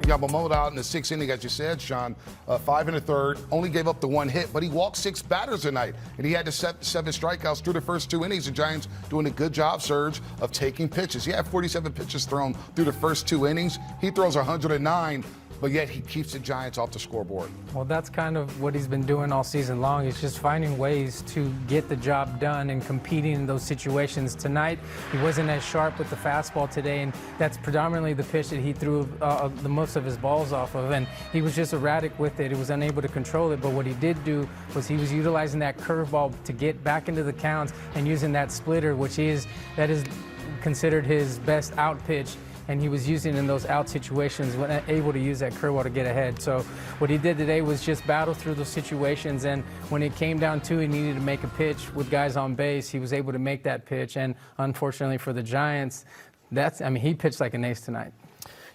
Yamamoto out in the sixth inning, as you said, Sean. 5 1/3, only gave up the 1 hit, but he walked 6 batters tonight, and he had to set 7 strikeouts through the first 2 innings. The Giants doing a good job, Serge, of taking pitches. He had 47 pitches thrown through the first 2 innings. He throws 109. But yet he keeps the Giants off the scoreboard. Well, that's kind of what he's been doing all season long. He's just finding ways to get the job done and competing in those situations. Tonight, he wasn't as sharp with the fastball today, and that's predominantly the pitch that he threw the most of his balls off of. And he was just erratic with it. He was unable to control it. But what he did do was he was utilizing that curveball to get back into the counts and using that splitter, that is considered his best out pitch. And he was using in those out situations when able to use that curveball to get ahead. So what he did today was just battle through those situations, and when it came down to he needed to make a pitch with guys on base, he was able to make that pitch. And unfortunately for the Giants, he pitched like an ace tonight.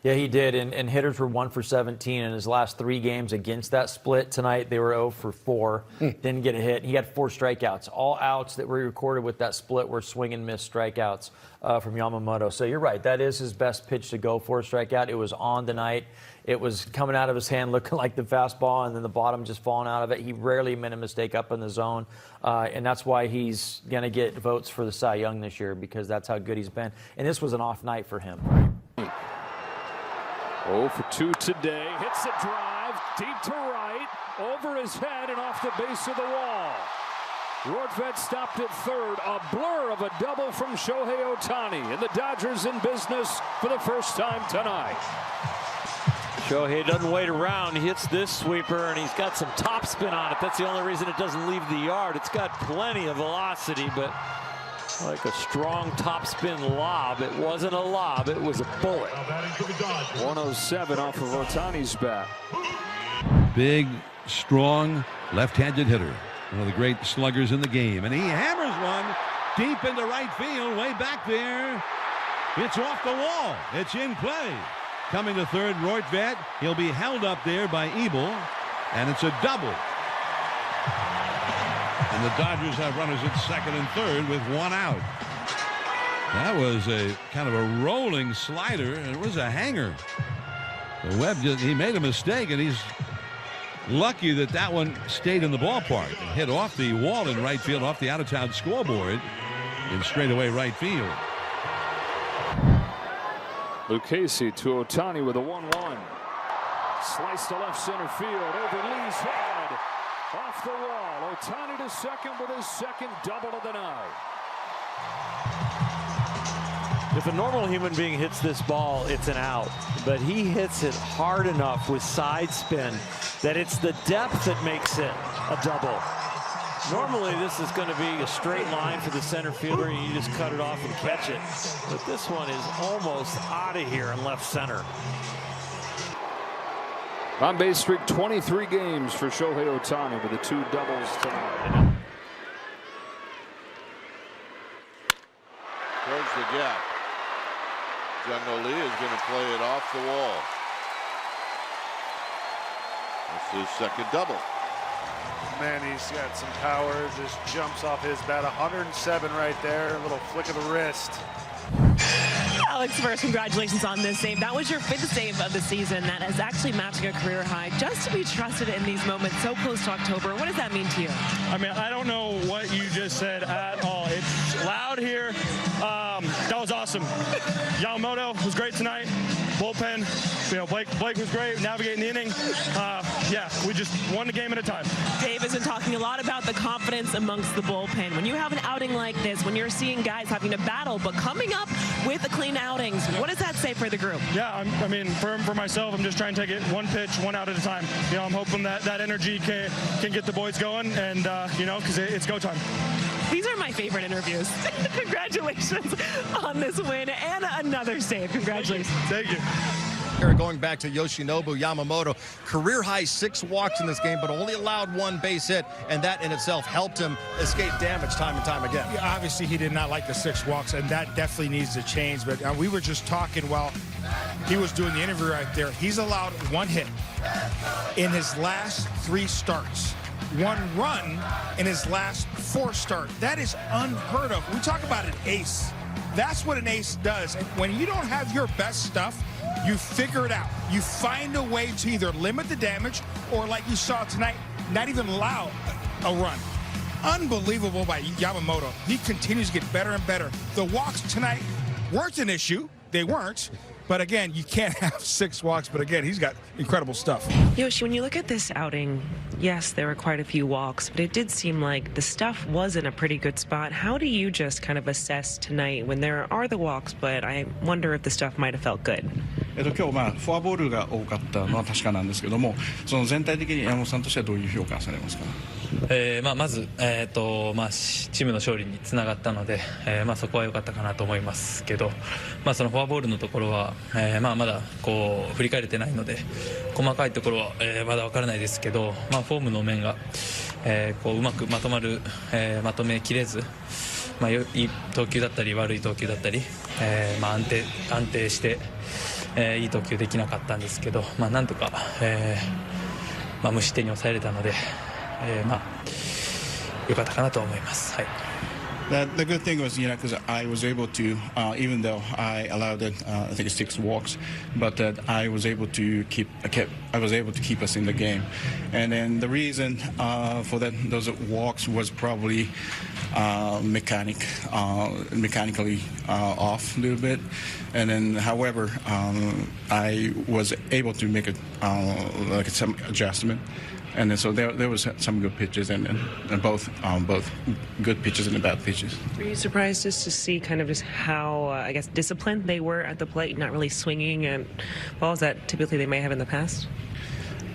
Yeah, he did, and hitters were 1 for 17 in his last 3 games against that split. Tonight, they were 0 for 4, didn't get a hit. He had 4 strikeouts. All outs that were recorded with that split were swing and miss strikeouts from Yamamoto. So you're right, that is his best pitch to go for a strikeout. It was on tonight. It was coming out of his hand looking like the fastball, and then the bottom just falling out of it. He rarely made a mistake up in the zone, and that's why he's going to get votes for the Cy Young this year, because that's how good he's been. And this was an off night for him. 0 for 2 today. Hits a drive deep to right, over his head and off the base of the wall. Rortvedt stopped at third. A blur of a double from Shohei Ohtani, and the Dodgers in business for the first time tonight. Shohei doesn't wait around. He hits this sweeper, and he's got some topspin on it. That's the only reason it doesn't leave the yard. It's got plenty of velocity, but like a strong topspin lob. It wasn't a lob, it was a bullet. 107 off of Ohtani's bat. Big, strong, left-handed hitter. One of the great sluggers in the game. And he hammers one deep into right field, way back there. It's off the wall. It's in play. Coming to third, Rortvedt. He'll be held up there by Ebel, and it's a double. And the Dodgers have runners at second and third with 1 out. That was a kind of a rolling slider, and it was a hanger. The Webb he made a mistake, and he's lucky that that one stayed in the ballpark and hit off the wall in right field, off the out-of-town scoreboard in straightaway right field. Lucchesi to Ohtani with a 1-1. Slice to left center field over Lee's head. Off the wall. Ohtani to second with his second double of the night. If a normal human being hits this ball, it's an out. But he hits it hard enough with side spin that it's the depth that makes it a double. Normally, this is going to be a straight line for the center fielder, and you just cut it off and catch it. But this one is almost out of here in left center. On base streak 23 games for Shohei Ohtani with the 2 doubles tonight. Towards the gap. Jung-Ho Lee is going to play it off the wall. That's his second double. Man, he's got some power. Just jumps off his bat. 107 right there. A little flick of the wrist. Alex, first, congratulations on this save. That was your 5th save of the season. That is actually matching a career high. Just to be trusted in these moments so close to October, what does that mean to you? I mean, I don't know what you just said at all. It's loud here. That was awesome. Yamamoto was great tonight. Bullpen, Blake was great, navigating the inning. Yeah, we just won the game at a time. Dave has been talking a lot about the confidence amongst the bullpen. When you have an outing like this, when you're seeing guys having to battle, but coming up with the clean outings, what does that say for the group? Yeah, I mean, for myself, I'm just trying to take it 1 pitch, 1 out at a time. I'm hoping that energy can get the boys going, and because it's go time. These are my favorite interviews. Congratulations on this win and another save. Congratulations. Thank you. Going back to Yoshinobu Yamamoto, career-high 6 walks in this game, but only allowed 1 base hit, and that in itself helped him escape damage time and time again. Yeah, obviously, he did not like the 6 walks, and that definitely needs to change. But we were just talking while he was doing the interview right there. He's allowed 1 hit in his last 3 starts. 1 run in his last 4 starts. That is unheard of. We talk about an ace. That's what an ace does. And when you don't have your best stuff, You figure it out. You find a way to either limit the damage or, like you saw tonight, not even allow a run. Unbelievable by Yamamoto. He continues to get better and better. The walks tonight weren't an issue. They weren't. But again, you can't have 6 walks. But again, he's got incredible stuff. Yoshi, when you look at this outing, yes, there were quite a few walks, but it did seem like the stuff was in a pretty good spot. How do you just kind of assess tonight when there are the walks, but I wonder if the stuff might have felt good? 今日フォアボールが多かったのは確かなんですけども、その全体的に山本さんとしてはどういう評価されますか？まず、チームの勝利につながったので、そこは良かったかなと思いますけど、そのフォアボールのところは、まだこう振り返れてないので細かいところは、まだ分からないですけど、フォームの面が、こううまくまとめきれず、いい投球だったり悪い投球だったり、安定して、いい投球できなかったんですけど、なんとか、無失点に抑えれたので、良かったかなと思います。はい。The good thing was, because I was able to, even though I allowed it, I think 6 walks, but I was able to keep us in the game, and then the reason for those walks was probably mechanically off a little bit, and then however I was able to make some adjustment. And then so there was some good pitches and both good pitches and bad pitches. Were you surprised just to see kind of just how, I guess, disciplined they were at the plate, not really swinging and balls that typically they may have in the past?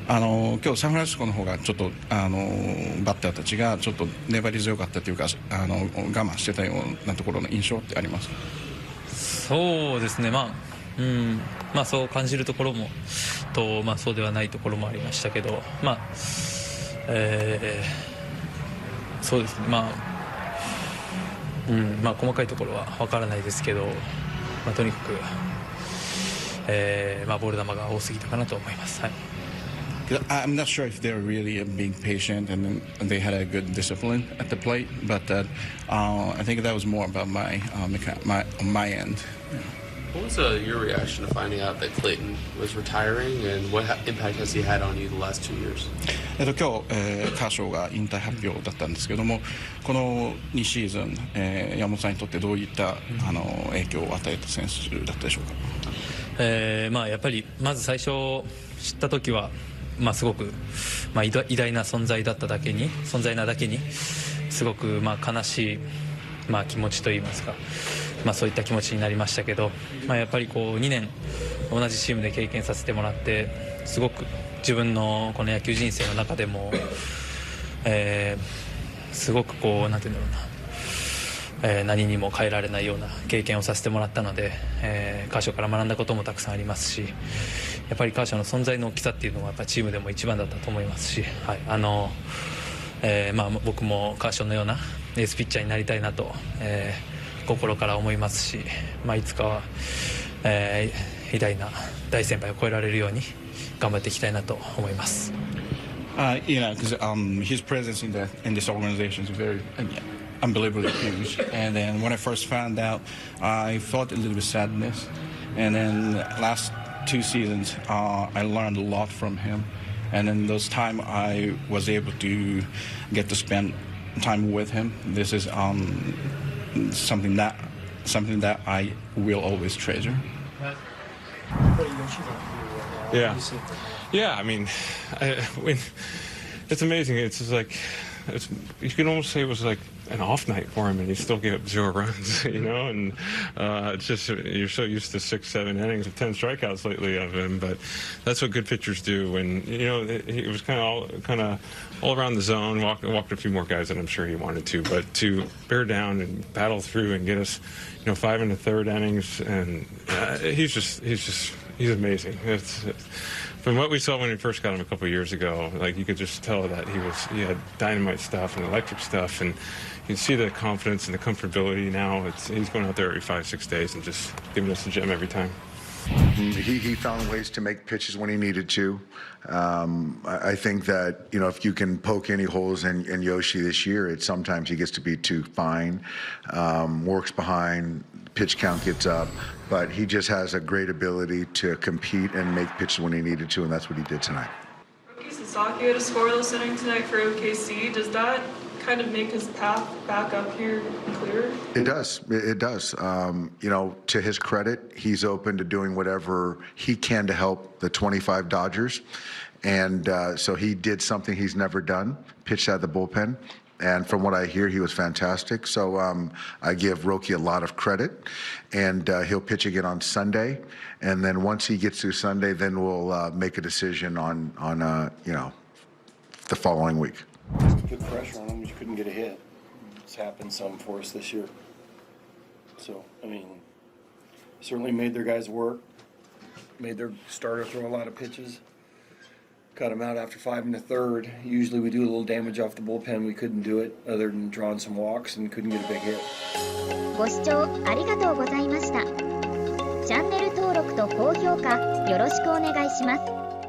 今日サンフランシスコの方がちょっとバッターたちがちょっと粘り強かったというか我慢してたようなところの印象ってありますか？そうですね、そう感じるところもと、そうではないところもありましたけど、そうですね、細かいところは分からないですけど、とにかく、ボール球が多すぎたかなと思います。はい。I'm not sure if they're really being patient and they had a good discipline at the plate, but I think that was more about my end. What was your reaction to finding out that Clayton was retiring, and what impact has he had on you the last 2 years? 今日、カーショーが引退発表だったんですけども、この2シーズン、山本さんにとってどういった影響を与えた選手だったでしょうか？やっぱりまず最初知った時は、すごく、偉大な存在なだけにすごく、悲しい、気持ちといいますか、そういった気持ちになりましたけど、やっぱりこう2年同じチームで経験させてもらって、すごく自分のこの野球人生の中でも、すごくこうなんていうんだろうな、何にも変えられないような経験をさせてもらったので、カーショーから学んだこともたくさんありますし、やっぱりカーショーの存在の大きさっていうのはやっぱりチームでも一番だったと思いますし、はい、僕もカーショーのようなエースピッチャーになりたいなと、心から思いますし、いつかは、偉大な大先輩を超えられるように頑張っていきたいなと思います。Because his presence in this organization is very unbelievably huge. And then when I first found out, I felt a little bit sadness. And then last 2 seasons, I learned a lot from him. And then those time I was able to get to spend time with him. This is something that I will always treasure. Yeah. I mean, it's amazing. It's just like you can almost say it was like an off night for him, and he still gave up 0 runs. And it's just you're so used to 6-7 innings of 10 strikeouts lately of him, but that's what good pitchers do. And it was kind of all around the zone. Walked a few more guys that I'm sure he wanted to, but to bear down and battle through and get us, 5 1/3 innings, and he's amazing. From what we saw when we first got him a couple of years ago, like you could just tell that he had dynamite stuff and electric stuff, and you can see the confidence and the comfortability now. He's going out there every 5-6 days and just giving us a gem every time. He found ways to make pitches when he needed to. I think that, you know, if you can poke any holes in Yoshi this year, it's sometimes he gets to be too fine, works behind, pitch count gets up, but he just has a great ability to compete and make pitches when he needed to, and that's what he did tonight. Rookie Sasaki had a scoreless inning tonight for OKC. Does that kind of make his path back up here clearer? It does. It does. You know, to his credit, he's open to doing whatever he can to help the 25 Dodgers. And so he did something he's never done, pitched out of the bullpen. And from what I hear, he was fantastic. So I give Roki a lot of credit. And he'll pitch again on Sunday. And then once he gets through Sunday, then we'll make a decision on you know, the following week. Good pressure on him. You couldn't get a hit. It's happened some for us this year. So, I mean, certainly made their guys work. Made their starter throw a lot of pitches. Cut him out after 5 1/3. Usually we do a little damage off the bullpen. We couldn't do it other than drawing some walks and couldn't get a big hit. ご視聴ありがとうございました。チャンネル登録と高評価よろしくお願いします。